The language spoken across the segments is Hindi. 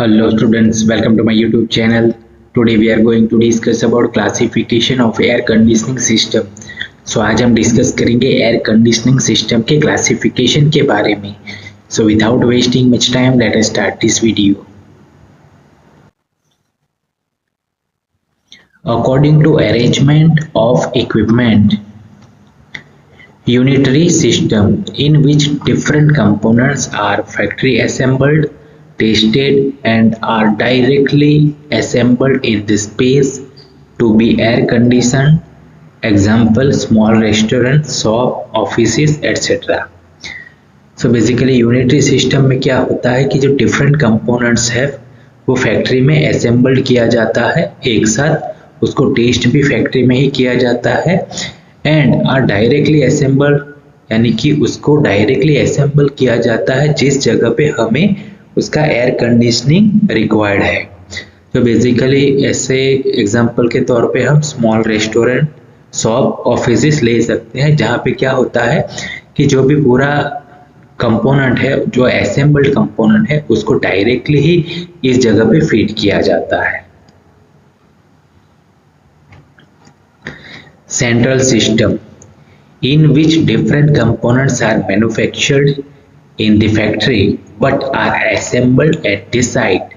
Hello students, welcome to my YouTube channel. Today we are going to discuss about classification of air conditioning system. So आज हम डिस्कस करेंगे एयर कंडीशनिंग सिस्टम के क्लासिफिकेशन के बारे में. So without wasting much time, let us start this video. According to arrangement of equipment, unitary system in which different components are factory assembled, tested and are directly assembled in the space to be air conditioned. Example, small restaurant, shop, offices, etc. So basically unitary system में क्या होता है कि जो डिफरेंट कंपोनेंट्स है वो फैक्ट्री में असेंबल्ड किया जाता है एक साथ, उसको टेस्ट भी फैक्ट्री में ही किया जाता है एंड आर डायरेक्टली असेंबल्ड, यानी कि उसको डायरेक्टली असेंबल किया जाता है जिस जगह पे हमें उसका एयर कंडीशनिंग रिक्वायर्ड है. तो बेसिकली ऐसे एग्जांपल के तौर पे हम स्मॉल रेस्टोरेंट, शॉप, ऑफिसेस ले सकते हैं जहाँ पे क्या होता है कि जो भी पूरा कंपोनेंट है, जो असेंबल्ड कंपोनेंट है, उसको डायरेक्टली ही इस जगह पे फीड किया जाता है. Central system in which different components are manufactured in the factory but are assembled at the site.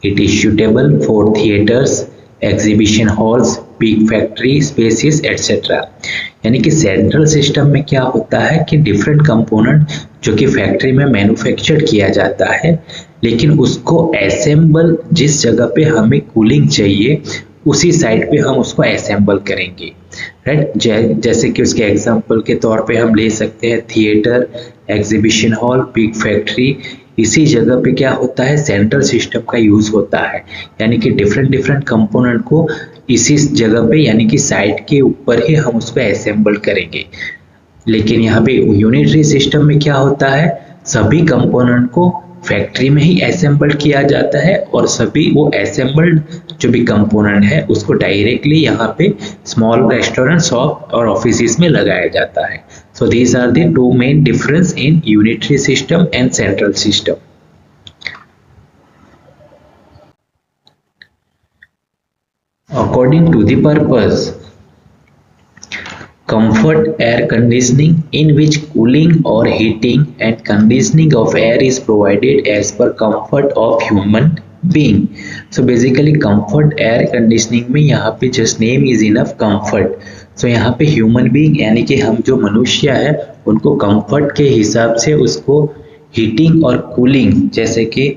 It is suitable for theaters, exhibition halls, big factory spaces, etc. यानी कि सेंट्रल सिस्टम में क्या होता है कि डिफरेंट कंपोनेंट जो कि फैक्ट्री में मैन्युफैक्चर किया जाता है, लेकिन उसको असेंबल जिस जगह पे हमें कूलिंग चाहिए उसी साइड पे हम उसको असेंबल करेंगे, राइट. जैसे कि उसके एग्जांपल के तौर पे हम ले सकते हैं theatre, exhibition hall, big factory. इसी जगह पे क्या होता है, सेंट्रल सिस्टम का यूज होता है, यानी कि डिफरेंट कंपोनेंट को इसी जगह पे यानी कि साइड के ऊपर ही हम उसको असेंबल करेंगे. लेकिन यहाँ पे यूनिटरी सिस्टम में क्या होता है, सभी कंपोनेंट को फैक्ट्री में ही असेंबल्ड किया जाता है और सभी वो असेंबल्ड जो भी कंपोनेंट है उसको डायरेक्टली यहाँ पे स्मॉल रेस्टोरेंट, शॉप और ऑफिसेस में लगाया जाता है. So these are the two main difference in unitary system and central system. According to the purpose, comfort air conditioning in which cooling or heating and conditioning of air is provided as per comfort of human being. So basically comfort air conditioning में यहाँ पे just name is enough, comfort. So यहाँ पे human being यानी कि हम जो मनुष्य है उनको comfort के हिसाब से उसको heating और cooling, जैसे कि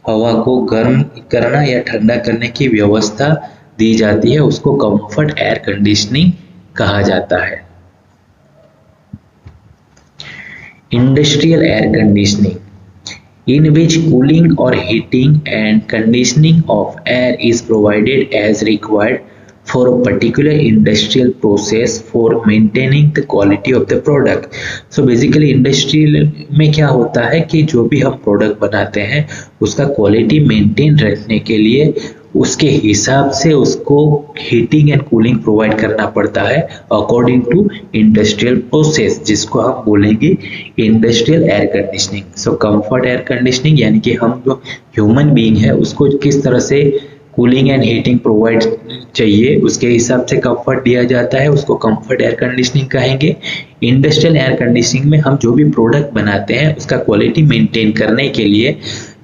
हवा को गर्म करना या ठंडा करने की व्यवस्था दी जाती है, उसको कंफर्ट एयर कंडीशनिंग कहा जाता है. Industrial air conditioning in which cooling और heating and conditioning of air is provided as required for a particular industrial process for maintaining the quality of the product. So basically industrial में क्या होता है कि जो भी हम प्रोडक्ट बनाते हैं उसका क्वालिटी मेंटेन रखने के लिए उसके हिसाब से उसको हीटिंग एंड कूलिंग प्रोवाइड करना पड़ता है अकॉर्डिंग टू इंडस्ट्रियल प्रोसेस, जिसको हम बोलेंगे इंडस्ट्रियल एयर कंडीशनिंग. सो कंफर्ट एयर कंडीशनिंग यानी कि हम जो ह्यूमन बीइंग है उसको किस तरह से कूलिंग एंड हीटिंग प्रोवाइड चाहिए उसके हिसाब से कंफर्ट दिया जाता है, उसको कंफर्ट एयर कंडीशनिंग कहेंगे. इंडस्ट्रियल एयर कंडीशनिंग में हम जो भी प्रोडक्ट बनाते हैं उसका क्वालिटी मेंटेन करने के लिए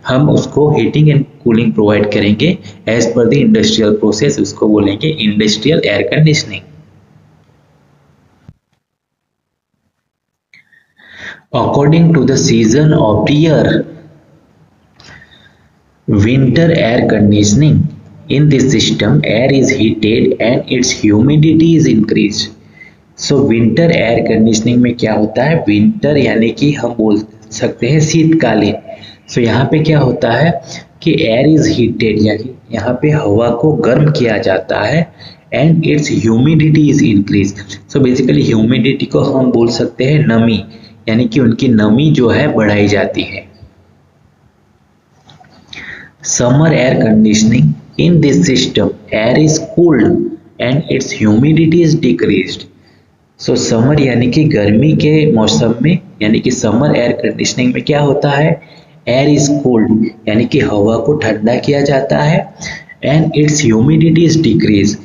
हम उसको हीटिंग एंड कूलिंग प्रोवाइड करेंगे as per the industrial process, उसको बोलेंगे industrial air conditioning. According to the season of the year, winter air conditioning in this system, air is heated and its humidity is increased. So winter air conditioning में क्या होता है, winter यानी कि हम बोल सकते हैं शीतकालीन. So यहाँ पे क्या होता है कि air is heated यानी यहाँ पे हवा को गर्म किया जाता है and its humidity is increased. So basically humidity को हम बोल सकते हैं नमी, यानी कि उनकी नमी जो है बढ़ाई जाती है. Summer air conditioning in this system, air is cooled and its humidity is decreased. So summer यानी कि गर्मी के मौसम में, यानी कि समर एयर कंडीशनिंग में क्या होता है, एयर इज कोल्ड यानी कि हवा को ठंडा किया जाता है, and it's humidity is decrease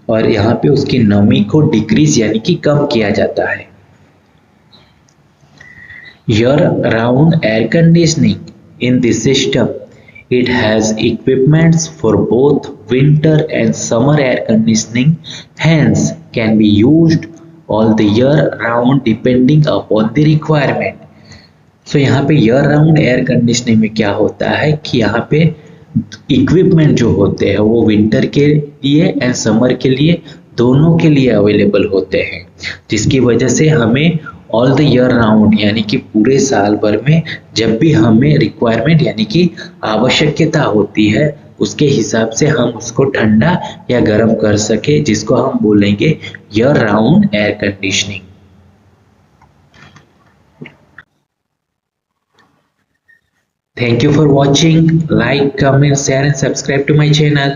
और यहाँ पे उसकी नमी को डिक्रीज यानी कि कम किया जाता है। Year round air conditioning in this system, it has equipments for both winter and summer air conditioning, hence can be used all the year round depending upon the requirement. So यहाँ पे ईयर राउंड एयर कंडीशनिंग में क्या होता है कि यहाँ पे इक्विपमेंट जो होते हैं वो विंटर के लिए एंड समर के लिए दोनों के लिए अवेलेबल होते हैं, जिसकी वजह से हमें ऑल द ईयर राउंड यानी कि पूरे साल भर में जब भी हमें रिक्वायरमेंट यानी कि आवश्यकता होती है उसके हिसाब से हम उसको ठंडा या गर्म कर सके, जिसको हम बोलेंगे year round air conditioning. Thank you for watching. Like, comment, share and subscribe to my channel.